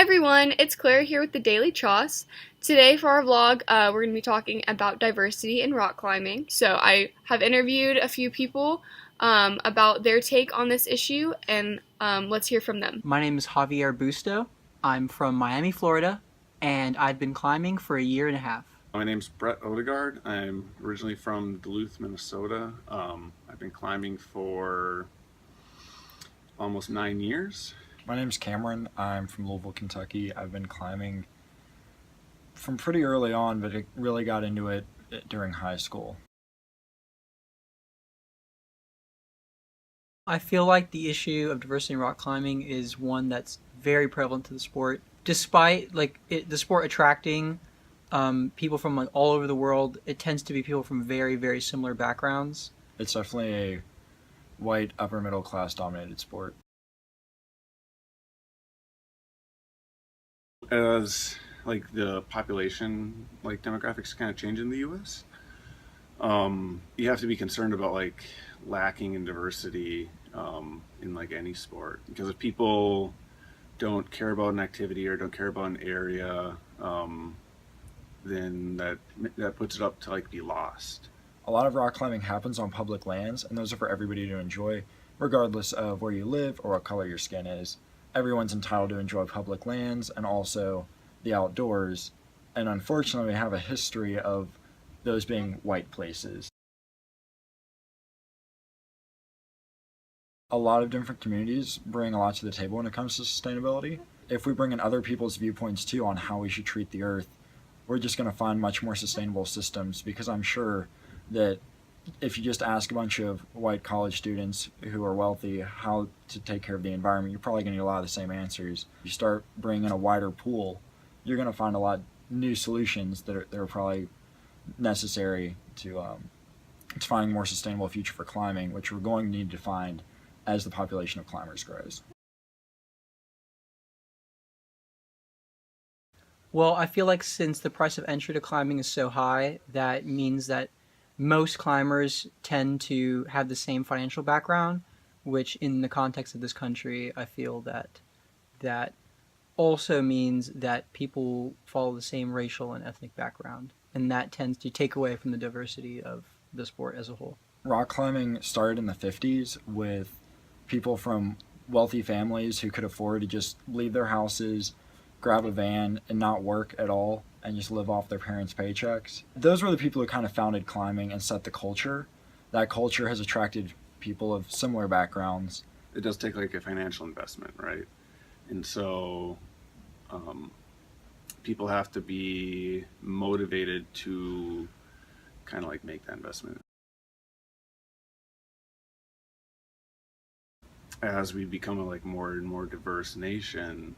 Hi everyone, it's Claire here with the Daily Choss. Today for our vlog, we're going to be talking about diversity in rock climbing. So I have interviewed a few people about their take on this issue, and let's hear from them. My name is Javier Busto. I'm from Miami, Florida, and I've been climbing for a year and a half. My name's Brett Odegard. I'm originally from Duluth, Minnesota. I've been climbing for almost 9 years. My name's Cameron. I'm from Louisville, Kentucky. I've been climbing from pretty early on, but I really got into it during high school. I feel like the issue of diversity in rock climbing is one that's very prevalent to the sport. Despite the sport attracting people from all over the world, it tends to be people from very, very similar backgrounds. It's definitely a white, upper middle class dominated sport. As the population demographics kind of change in the U.S., you have to be concerned about lacking in diversity in any sport, because if people don't care about an activity or don't care about an area, then that puts it up to be lost. A lot of rock climbing happens on public lands, and those are for everybody to enjoy, regardless of where you live or what color your skin is. Everyone's entitled to enjoy public lands and also the outdoors, and unfortunately we have a history of those being white places. A lot of different communities bring a lot to the table when it comes to sustainability. If we bring in other people's viewpoints too on how we should treat the earth, we're just going to find much more sustainable systems, because I'm sure that if you just ask a bunch of white college students who are wealthy how to take care of the environment, you're probably going to get a lot of the same answers. If you start bringing in a wider pool, you're going to find a lot of new solutions that are probably necessary to finding a more sustainable future for climbing, which we're going to need to find as the population of climbers grows. Well, I feel like since the price of entry to climbing is so high, that means that most climbers tend to have the same financial background, which in the context of this country, I feel that also means that people follow the same racial and ethnic background, and that tends to take away from the diversity of the sport as a whole. Rock climbing started in the 50s with people from wealthy families who could afford to just leave their houses, grab a van, and not work at all, and just live off their parents' paychecks. Those were the people who kind of founded climbing and set the culture. That culture has attracted people of similar backgrounds. It does take a financial investment, right? And so people have to be motivated to kind of make that investment. As we become a more and more diverse nation,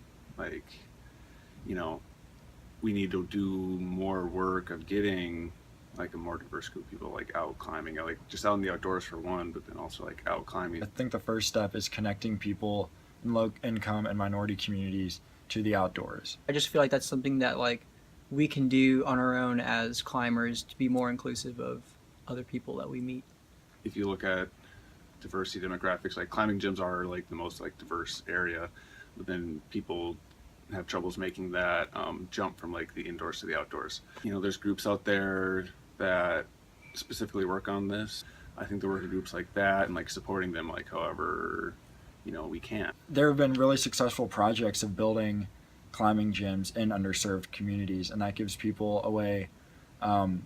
we need to do more work of getting a more diverse group of people out climbing, just out in the outdoors for one, but then also out climbing. I think the first step is connecting people in low income and minority communities to the outdoors. I just feel like that's something that we can do on our own as climbers to be more inclusive of other people that we meet. If you look at diversity demographics, climbing gyms are the most diverse area, but then people have troubles making that jump from the indoors to the outdoors. There's groups out there that specifically work on this. I think there work groups like that and supporting them however we can. There have been really successful projects of building climbing gyms in underserved communities, and that gives people a way to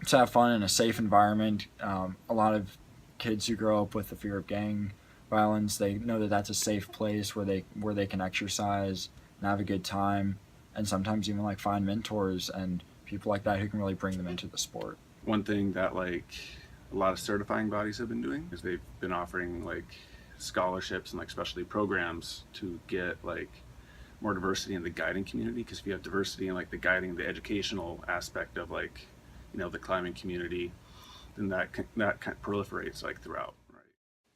have fun in a safe environment. A lot of kids who grow up with the fear of gang violence, they know that that's a safe place where they can exercise and have a good time, and sometimes even find mentors and people like that who can really bring them into the sport. One thing that a lot of certifying bodies have been doing is they've been offering scholarships and specialty programs to get more diversity in the guiding community, because if you have diversity in the guiding, the educational aspect of the climbing community, then that kind of proliferates throughout. Right?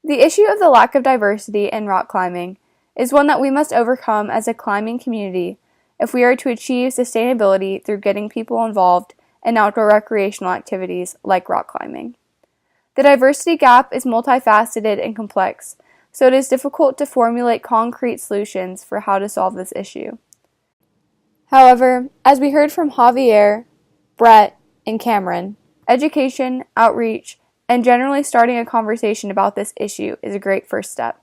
The issue of the lack of diversity in rock climbing is one that we must overcome as a climbing community if we are to achieve sustainability through getting people involved in outdoor recreational activities like rock climbing. The diversity gap is multifaceted and complex, so it is difficult to formulate concrete solutions for how to solve this issue. However, as we heard from Javier, Brett, and Cameron, education, outreach, and generally starting a conversation about this issue is a great first step.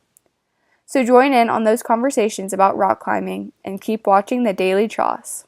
So join in on those conversations about rock climbing and keep watching the Daily Tross.